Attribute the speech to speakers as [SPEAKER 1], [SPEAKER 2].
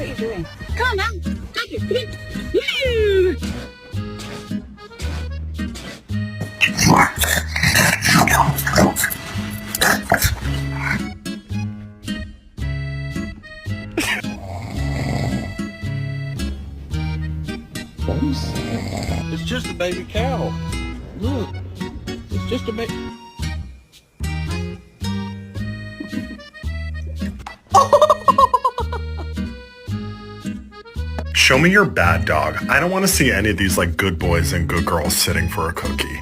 [SPEAKER 1] what you're doing. Come on now. Take it. Woo!
[SPEAKER 2] It's just a baby cow. Look, it's just a baby.
[SPEAKER 3] Show me your bad dog. I don't want to see any of these like good boys and good girls sitting for a cookie.